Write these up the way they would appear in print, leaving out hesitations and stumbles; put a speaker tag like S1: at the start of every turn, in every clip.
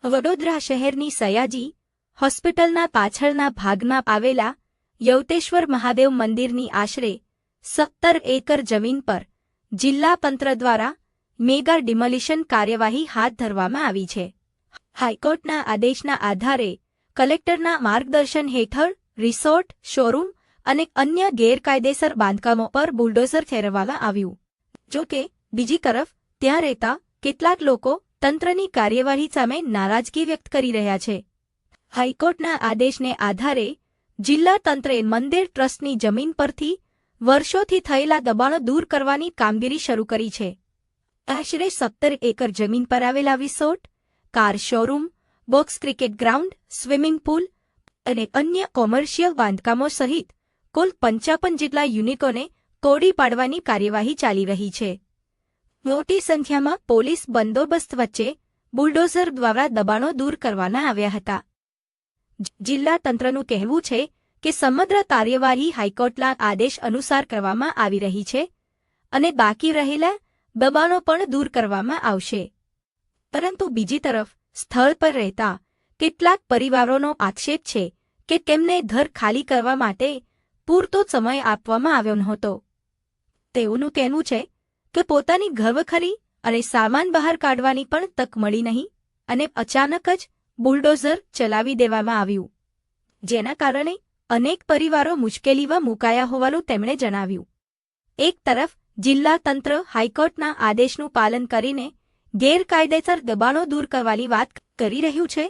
S1: વડોદરા શહેરની સયાજી હોસ્પિટલના પાછળના ભાગમાં આવેલા યવતેશ્વર મહાદેવ મંદિરની આશરે 17 એકર જમીન પર જિલ્લા તંત્ર દ્વારા મેગા ડિમોલિશન કાર્યવાહી હાથ ધરવામાં આવી છે. હાઈકોર્ટના આદેશના આધારે કલેક્ટરના માર્ગદર્શન હેઠળ રિસોર્ટ, શોરૂમ અને અન્ય ગેરકાયદેસર બાંધકામો પર બુલડોઝર ફેરવવામાં આવ્યું. જો કે બીજી તરફ ત્યાં રહેતા કેટલાક લોકો તંત્રની કાર્યવાહી સામે નારાજગી વ્યક્ત કરી રહ્યા છે. હાઈકોર્ટના આદેશને આધારે જિલ્લા તંત્રે મંદિર ટ્રસ્ટની જમીન પરથી વર્ષોથી થયેલા દબાણો દૂર કરવાની કામગીરી શરૂ કરી છે. આશરે 17 એકર જમીન પર આવેલા resort, car showroom, box cricket ground, swimming pool અને અન્ય કોમર્શિયલ બાંધકામો સહિત કુલ 55 જેટલા યુનિટોને તોડી પાડવાની કાર્યવાહી ચાલી રહી છે. મોટી સંખ્યામાં પોલીસ બંદોબસ્ત વચ્ચે બુલડોઝર દ્વારા દબાણો દૂર કરવામાં આવ્યા હતા. જિલ્લા તંત્રનું કહેવું છે કે સમગ્ર કાર્યવાહી હાઈકોર્ટના આદેશ અનુસાર કરવામાં આવી રહી છે અને બાકી રહેલા દબાણો પણ દૂર કરવામાં આવશે. પરંતુ બીજી તરફ સ્થળ પર રહેતા કેટલાક પરિવારોનો આક્ષેપ છે કે તેમને ઘર ખાલી કરવા માટે પૂરતો સમય આપવામાં આવ્યો નહોતો. તેઓનું કહેવું છે કે પોતાની ઘરવખરી અને સામાન બહાર કાઢવાની પણ તક મળી નહીં અને અચાનક જ બુલડોઝર ચલાવી દેવામાં આવ્યું, જેના કારણે અનેક પરિવારો મુશ્કેલીમાં મુકાયા હોવાનું તેમણે જણાવ્યું. એક તરફ જિલ્લા તંત્ર હાઈકોર્ટના આદેશનું પાલન કરીને ગેરકાયદેસર દબાણો દૂર કરવાની વાત કરી રહ્યું છે,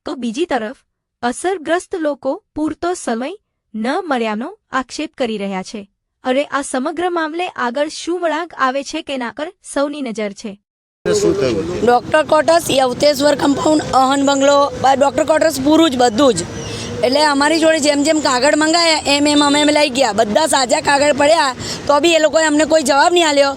S1: તો બીજી તરફ અસરગ્રસ્ત લોકો પૂરતો સમય ન મળ્યાનો આક્ષેપ કરી રહ્યા છે. અરે આ સમગ્ર મામલે આગળ શું વળાંક આવે છે તેના પર સૌની નજર છે.
S2: ડોક્ટર ક્વાર્ટર્સ, યવતેશ્વર કમ્પાઉન્ડ, અહન બંગલો, ડોક્ટર ક્વાર્ટર્સ પૂરું જ બધું જ. એટલે અમારી જોડે જેમ જેમ કાગળ મંગાયા એમ અમે લઈ ગયા. બધા સાજા કાગળ પડ્યા તો બી એ લોકોએ અમને કોઈ જવાબ નહીં આપ્યો.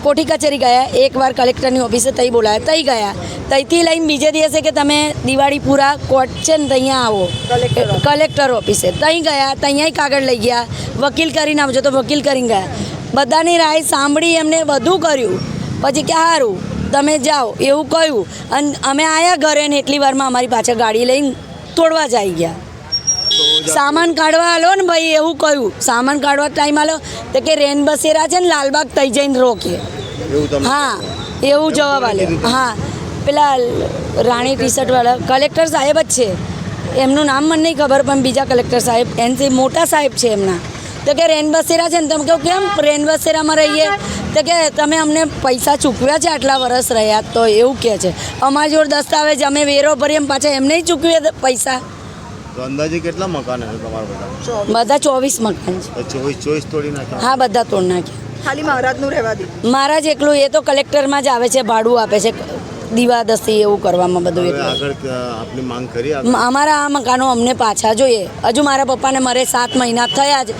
S2: કોઠી કચેરી ગયા, એકવાર કલેક્ટરની ઓફિસે તઈ બોલાયા, તઈ ગયા. તઈથી લઈને બીજે દિવસે કે તમે દિવાળીપુરા કોર્ટ છે ને ત્યાં આવો કલેક્ટર ઓફિસે. તઈ ગયા, ત્યાંય કાગળ લઈ ગયા. વકીલ કરીને આવજો તો વકીલ કરીને ગયા. બધાની રાય સાંભળી એમને બધું કર્યું. પછી કે સારું તમે જાઓ એવું કહ્યું અને અમે આવ્યા ઘરે ને એટલી વારમાં અમારી પાછળ ગાડી લઈને તોડવા જ આવી ગયા. સામાન કાઢવા આલો ને ભાઈ એવું કહ્યું. સામાન કાઢવા ટાઈમ આલો તો કે રેન બસેરા છે ને લાલબાગ તઈ જઈને રોકે. હા એવું જવાબ આલ્યો. હા પેલા રાણી ટી શર્ટવાળા કલેક્ટર સાહેબ જ છે, એમનું નામ મને નહીં ખબર પણ બીજા કલેક્ટર સાહેબ એનથી મોટા સાહેબ છે એમના. તો કે રેન બસેરા છે ને તમે કહો કેમ રેન બસેરામાં રહીએ તો કે તમે અમને પૈસા ચૂકવ્યા છે આટલા વર્ષ રહ્યા તો એવું કહે છે. અમારી જોડે દસ્તાવેજ અમે વેરો ભરીએ પાછા એમને ચૂકવીએ પૈસા.
S3: તો અંદાજે કેટલા મકાન છે તમારા
S2: બધા 24 મકાન છે.
S3: 24 તોડી નાખ્યા?
S2: હા બધા તોડી નાખ્યા.
S4: ખાલી મહારાજનું રહેવા દે.
S2: મહારાજ એકલું એ તો કલેક્ટરમાં જ આવે છે, ભાડું આપે છે દીવાદસ્તી એવું કરવામાં બધું.
S3: આગળ આપની માંગ કરી?
S2: અમારા આ મકાનો અમને પાછા જોઈએ. હજુ મારા પપ્પાને મરે 7 મહિના થયા જ.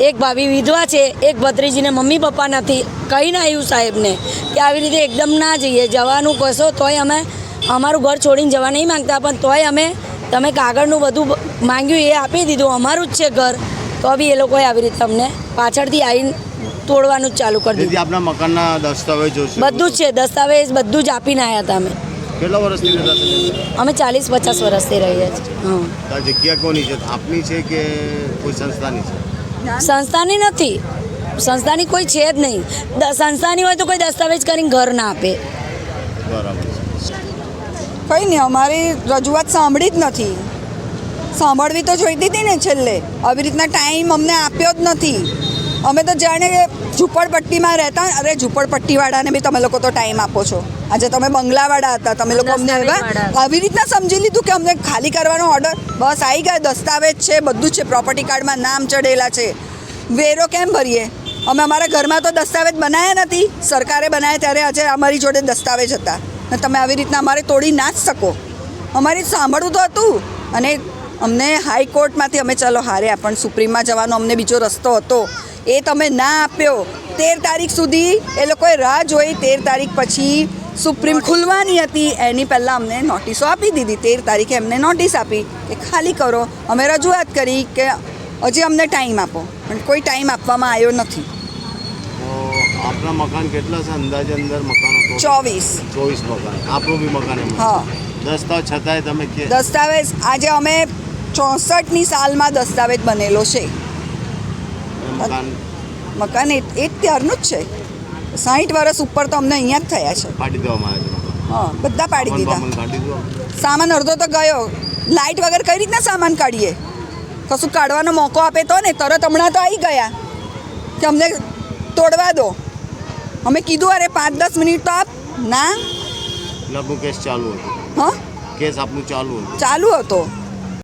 S2: એક ભાભી વિધવા છે, એક ભત્રીજીને મમ્મી પપ્પા નથી. કહીને આવ્યું સાહેબને કે આવી રીતે એકદમ ના જઈએ, જવાનું કશો તોય અમે અમારું ઘર છોડીને જવા નહીં માંગતા, પણ તોય અમે તમે કાગળનું બધું માંગ્યું એ આપી દીધું, અમારું જ છે ઘર, તો બી એ લોકોએ આવી રીતે અમને પાછળથી આવીને તોડવાનું જ ચાલુ કરી દીધું.
S3: આપણા મકાનના દસ્તાવેજો
S2: બધું જ છે, દસ્તાવેજ બધું જ આપીને આવ્યા હતા અમે.
S3: કેટલા વર્ષથી રહેતા છો?
S2: અમે 40-50 વર્ષથી રહીએ છીએ.
S3: હા. જગ્યા કોની છે, આપની છે કે કોઈ સંસ્થાની છે?
S2: સંસ્થાની નથી, સંસ્થાની કોઈ છે જ નહીં. સંસ્થાની હોય તો કોઈ દસ્તાવેજ કરીને ઘર ના આપે.
S3: બરાબર.
S4: કંઈ નહીં, અમારી રજૂઆત સાંભળી જ નથી. સાંભળવી તો જોઈતી હતી ને છેલ્લે. આવી રીતના ટાઈમ અમને આપ્યો જ નથી. અમે તો જાણે ઝૂંપડપટ્ટીમાં રહેતા. અરે ઝૂંપડપટ્ટીવાળાને બી તમે લોકો તો ટાઈમ આપો છો. આજે તમે બંગલાવાળા હતા, તમે લોકો અમને આવી રીતના સમજી લીધું કે અમને ખાલી કરવાનો ઓર્ડર. બસ આવી ગયા, દસ્તાવેજ છે, બધું જ છે, પ્રોપર્ટી કાર્ડમાં નામ ચડેલા છે. વેરો કેમ ભરીએ? અમે અમારા ઘરમાં તો દસ્તાવેજ બનાવ્યા નથી, સરકારે બનાવ્યા ત્યારે આજે અમારી જોડે દસ્તાવેજ હતા. અને તમે આવી રીતના અમારે તોડી ના જ શકો. અમારે સાંભળવું તો હતું. અને અમને હાઈકોર્ટમાંથી અમે ચલો હાર્યા, પણ સુપ્રીમમાં જવાનો અમને બીજો રસ્તો હતો, એ તમે ના આપ્યો. 13 તારીખ સુધી એ લોકોએ રાહ જોઈ. 13 તારીખ પછી સુપ્રીમ ખુલવાની હતી, એની પહેલાં અમને નોટિસો આપી દીધી. 13 તારીખે એમને નોટિસ આપી કે ખાલી કરો. અમે રજૂઆત કરી કે હજી અમને ટાઈમ આપો, પણ કોઈ ટાઈમ આપવામાં આવ્યો નથી.
S3: આપણા મકાન કેટલા છે અંદાજે અંદર મકાનો?
S4: 24
S3: મકાન. આપણું બી મકાન?
S4: હા.
S3: દસ્તાવેજ છતાંય તમે કે
S4: દસ્તાવેજ આજે અમે 64ની સાલમાં દસ્તાવેજ બનેલો છે.
S3: મકાન
S4: મકાન એ જ ત્યારનું જ છે. 60 વર્ષ ઉપર તો અમને અહીંયા જ થયા છે.
S3: પાડી દેવામાં આવે છે.
S4: હા, બધા પાડી દીધા.
S3: બામણ કાઢી દો.
S4: સામાન અડધો તો ગયો. લાઇટ વગર કઈ રીતના સામાન કાઢીએ? કશું કાઢવાનો મોકો આપે તો ને. તરત હમણાં તો આવી ગયા કે અમને તોડવા દો. અમે કીધું અરે 5-10 મિનિટ તો આપ. ના.
S3: એટલે આપનું કેસ ચાલુ હતો.
S4: હા,
S3: કેસ આપનું ચાલુ હતું.
S4: ચાલુ હતો.